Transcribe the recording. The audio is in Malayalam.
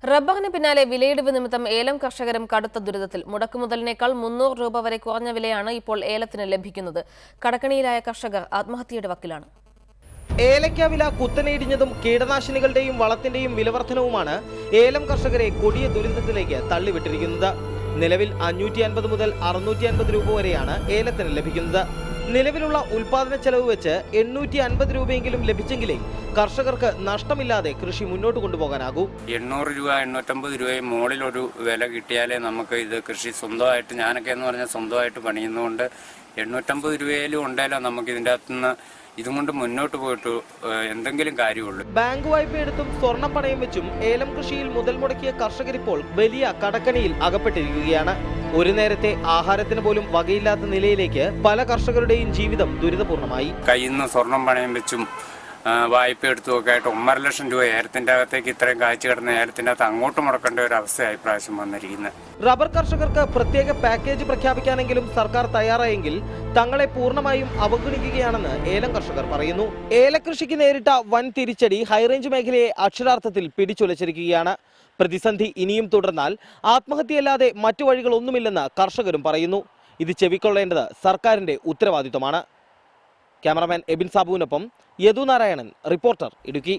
റബ്ബറിന് പിന്നാലെ വിലയിടിവ് നിമിത്തം ഏലം കർഷകരും കടുത്ത ദുരിതത്തിൽ. മുടക്കുമുതലിനേക്കാൾ 300 രൂപ വരെ കുറഞ്ഞ വിലയാണ് ഇപ്പോൾ ഏലത്തിന് ലഭിക്കുന്നത്. കടക്കണിയിലായ കർഷകർ ആത്മഹത്യയുടെ വക്കിലാണ്. ഏലക്ക വില കുത്തനെയിടിഞ്ഞതും കീടനാശിനികളുടെയും വളത്തിന്റെയും വിലവർധനവുമാണ് ഏലം കർഷകരെ കൊടിയ ദുരിതത്തിലേക്ക് തള്ളിവിട്ടിരിക്കുന്നത്. നിലവിൽ 550 മുതൽ 650 രൂപ വരെയാണ് ഏലത്തിന് ലഭിക്കുന്നത്. നിലവിലുള്ള ഉൽപാദന ചെലവ് വെച്ച് 850 രൂപയെങ്കിലും ലഭിച്ചെങ്കിലേ കർഷകർക്ക് നഷ്ടമില്ലാതെ കൃഷി മുന്നോട്ട് കൊണ്ടുപോകാനാകൂ. 800 രൂപ 850 രൂപയും മുകളിലൊരു വില കിട്ടിയാലേ നമുക്ക് ഇത് കൃഷി സ്വന്തമായിട്ട്, ഞാനൊക്കെ എന്ന് പറഞ്ഞാൽ സ്വന്തമായിട്ട് പണിയുന്നതുകൊണ്ട് 850 രൂപയിലും ഉണ്ടല്ലോ നമുക്ക് ഇതിൻ്റെ അകത്തുനിന്ന് ഇതുകൊണ്ട് മുന്നോട്ട് പോയിട്ട് എന്തെങ്കിലും കാര്യമുള്ളൂ. ബാങ്ക് വായ്പ എടുത്തും സ്വർണം പണയം വെച്ചും ഏലം കൃഷിയിൽ മുതൽ മുടക്കിയ കർഷകരിപ്പോൾ വലിയ കടക്കണിയിൽ അകപ്പെട്ടിരിക്കുകയാണ്. ഒരു നേരത്തെ ആഹാരത്തിന് പോലും വകയില്ലാത്ത നിലയിലേക്ക് പല കർഷകരുടെയും ജീവിതം ദുരിതപൂർണമായി. കയ്യിൽ നിന്ന് സ്വർണം പണയം വെച്ചും വായ്പ എടുത്തുമൊക്കെ ആയിട്ട് 1.5 ലക്ഷം രൂപ ഏലത്തിന്റെ അകത്തേക്ക് ഇത്രയും കാഴ്ച കിടന്ന ഏലത്തിന്റെ അകത്ത് അങ്ങോട്ട് മുടക്കേണ്ട ഒരു അവസ്ഥയായി പ്രാവശ്യം വന്നിരിക്കുന്നത്. റബ്ബർ കർഷകർക്ക് പ്രത്യേക പാക്കേജ് പ്രഖ്യാപിക്കാനെങ്കിലും സർക്കാർ തയ്യാറായെങ്കിൽ തങ്ങളെ പൂർണ്ണമായും അവഗണിക്കുകയാണെന്ന് ഏലം കർഷകർ പറയുന്നു. ഏലകൃഷിക്ക് നേരിട്ട വൻ തിരിച്ചടി ഹൈറേഞ്ച് മേഖലയെ അക്ഷരാർത്ഥത്തിൽ പിടിച്ചുലച്ചിരിക്കുകയാണ്. പ്രതിസന്ധി ഇനിയും തുടർന്നാൽ ആത്മഹത്യയല്ലാതെ മറ്റു വഴികളൊന്നുമില്ലെന്ന് കർഷകരും പറയുന്നു. ഇത് ചെവിക്കൊള്ളേണ്ടത് സർക്കാരിന്റെ ഉത്തരവാദിത്വമാണ്. ക്യാമറമാൻ എബിൻ സാബുവിനൊപ്പം യദു നാരായണൻ, റിപ്പോർട്ടർ, ഇടുക്കി.